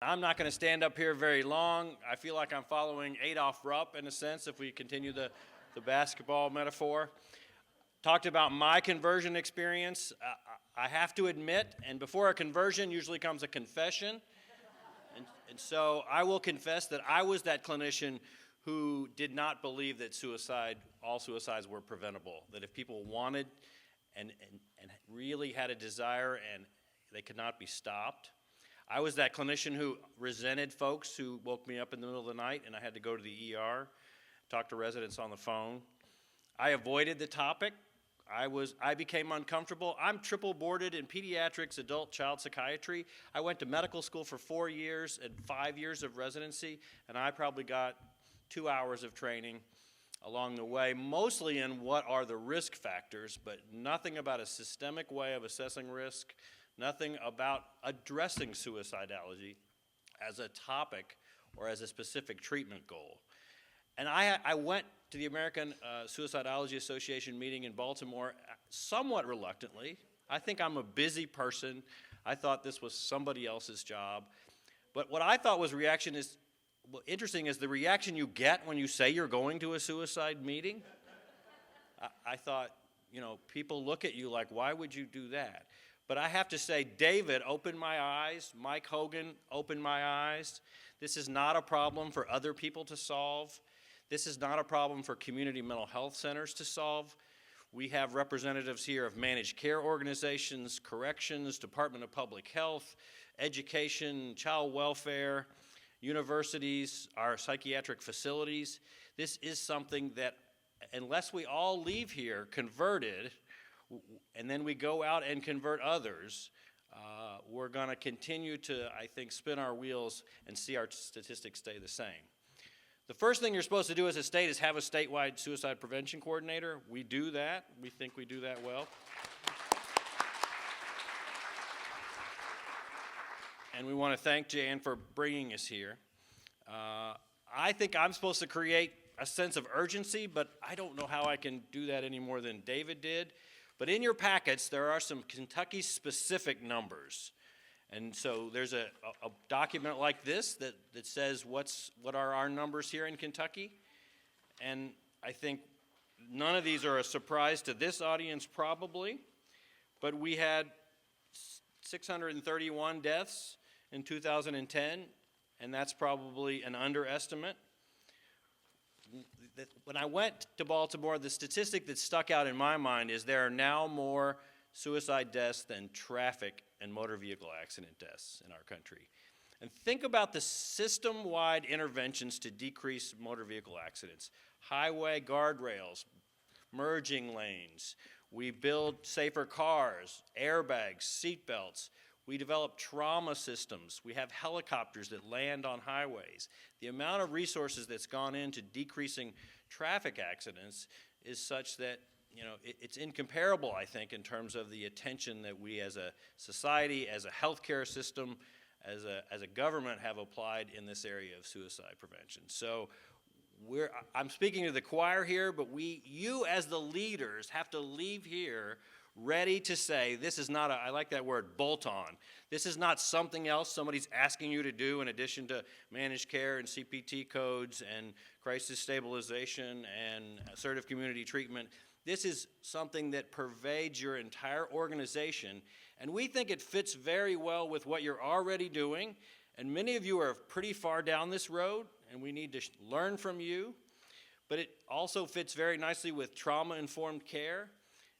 I'm not going to stand up here very long. I feel like I'm following Adolph Rupp in a sense, if we continue the basketball metaphor. Talked about my conversion experience. I have to admit, and before a conversion usually comes a confession. And so I will confess that I was that clinician who did not believe that all suicides were preventable, that if people wanted and really had a desire and they could not be stopped. I was that clinician who resented folks who woke me up in the middle of the night and I had to go to the ER, talk to residents on the phone. I avoided the topic. I became uncomfortable. I'm triple boarded in pediatrics, adult child psychiatry. I went to medical school for 4 years and 5 years of residency, and I probably got 2 hours of training along the way, mostly in what are the risk factors, but nothing about a systemic way of assessing risk, nothing about addressing suicidality as a topic or as a specific treatment goal. And I went to the American Suicidology Association meeting in Baltimore somewhat reluctantly. I think I'm a busy person. I thought this was somebody else's job. But what I thought was interesting is the reaction you get when you say you're going to a suicide meeting. I thought, people look at you like, why would you do that? But I have to say, David opened my eyes. Mike Hogan opened my eyes. This is not a problem for other people to solve. This is not a problem for community mental health centers to solve. We have representatives here of managed care organizations, corrections, Department of Public Health, education, child welfare, universities, our psychiatric facilities. This is something that, unless we all leave here converted, and then we go out and convert others, we're going to continue to, I think, spin our wheels and see our statistics stay the same. The first thing you're supposed to do as a state is have a statewide suicide prevention coordinator. We do that. We think we do that well. And we want to thank Jan for bringing us here. I think I'm supposed to create a sense of urgency, but I don't know how I can do that any more than David did. But in your packets, there are some Kentucky-specific numbers. And so there's a document like this that says what are our numbers here in Kentucky. And I think none of these are a surprise to this audience probably, but we had 631 deaths in 2010, and that's probably an underestimate. When I went to Baltimore, the statistic that stuck out in my mind is there are now more suicide deaths than traffic and motor vehicle accident deaths in our country. And think about the system-wide interventions to decrease motor vehicle accidents. Highway guardrails, merging lanes. We build safer cars, airbags, seatbelts. We develop trauma systems. We have helicopters that land on highways. The amount of resources that's gone into decreasing traffic accidents is such that it's incomparable, I think, in terms of the attention that we as a society, as a healthcare system, as a government have applied in this area of suicide prevention. So I'm speaking to the choir here, but you as the leaders have to leave here ready to say, this is not I like that word, bolt on. This is not something else somebody's asking you to do in addition to managed care and CPT codes and crisis stabilization and assertive community treatment. This is something that pervades your entire organization, and we think it fits very well with what you're already doing, and many of you are pretty far down this road, and we need to learn from you, but it also fits very nicely with trauma-informed care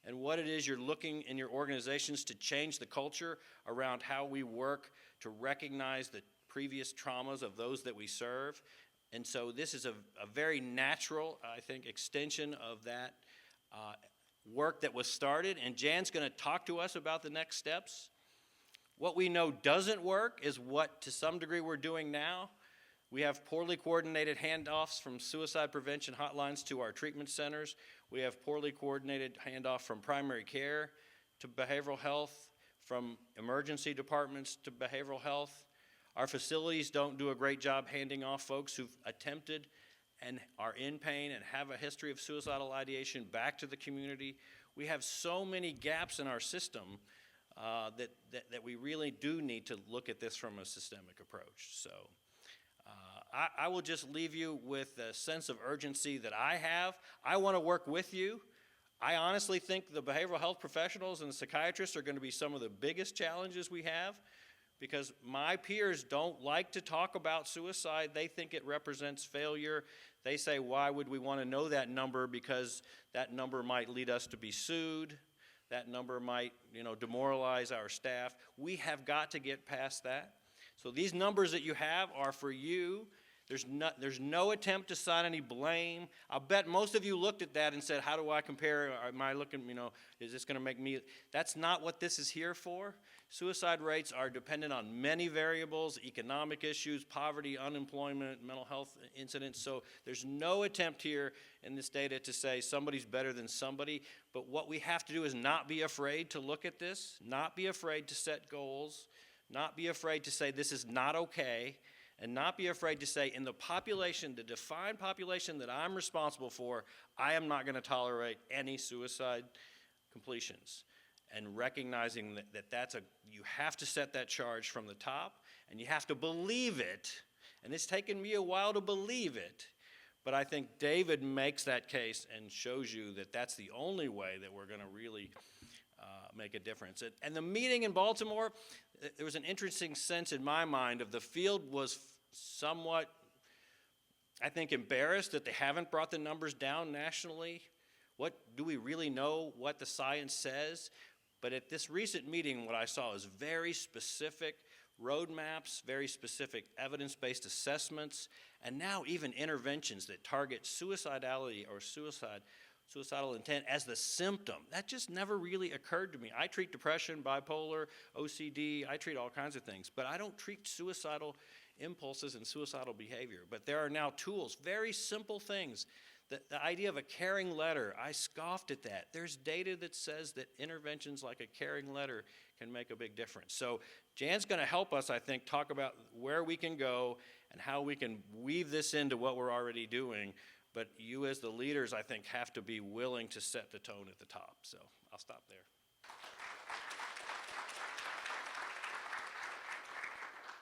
and what it is you're looking in your organizations to change the culture around how we work to recognize the previous traumas of those that we serve. And so this is a very natural, I think, extension of that work that was started, and Jan's going to talk to us about the next steps. What we know doesn't work is what, to some degree, we're doing now. We have poorly coordinated handoffs from suicide prevention hotlines to our treatment centers. We have poorly coordinated handoff from primary care to behavioral health, from emergency departments to behavioral health. Our facilities don't do a great job handing off folks who've attempted and are in pain and have a history of suicidal ideation back to the community. We have so many gaps in our system that we really do need to look at this from a systemic approach. So I will just leave you with a sense of urgency that I have. I want to work with you. I honestly think the behavioral health professionals and the psychiatrists are going to be some of the biggest challenges we have, because my peers don't like to talk about suicide. They think it represents failure. They say, why would we want to know that number? Because that number might lead us to be sued. That number might, demoralize our staff. We have got to get past that. So these numbers that you have are for you. There's no attempt to assign any blame. I'll bet most of you looked at that and said, how do I compare? Am I looking, is this going to make me? That's not what this is here for. Suicide rates are dependent on many variables: economic issues, poverty, unemployment, mental health incidents. So there's no attempt here in this data to say somebody's better than somebody. But what we have to do is not be afraid to look at this, not be afraid to set goals, not be afraid to say this is not okay, and not be afraid to say, in the population, the defined population that I'm responsible for, I am not going to tolerate any suicide completions. And recognizing that you have to set that charge from the top, and you have to believe it. And it's taken me a while to believe it, but I think David makes that case and shows you that that's the only way that we're going to really make a difference. And the meeting in Baltimore, there was an interesting sense in my mind of the field was somewhat, I think, embarrassed that they haven't brought the numbers down nationally. What do we really know what the science says? But at this recent meeting, what I saw is very specific roadmaps, very specific evidence-based assessments, and now even interventions that target suicidality or suicidal intent as the symptom. That just never really occurred to me. I treat depression, bipolar, OCD, I treat all kinds of things, but I don't treat suicidal impulses and suicidal behavior. But there are now tools, very simple things. The idea of a caring letter, I scoffed at that. There's data that says that interventions like a caring letter can make a big difference. So Jan's going to help us, I think, talk about where we can go and how we can weave this into what we're already doing. But you as the leaders, I think, have to be willing to set the tone at the top. So I'll stop there.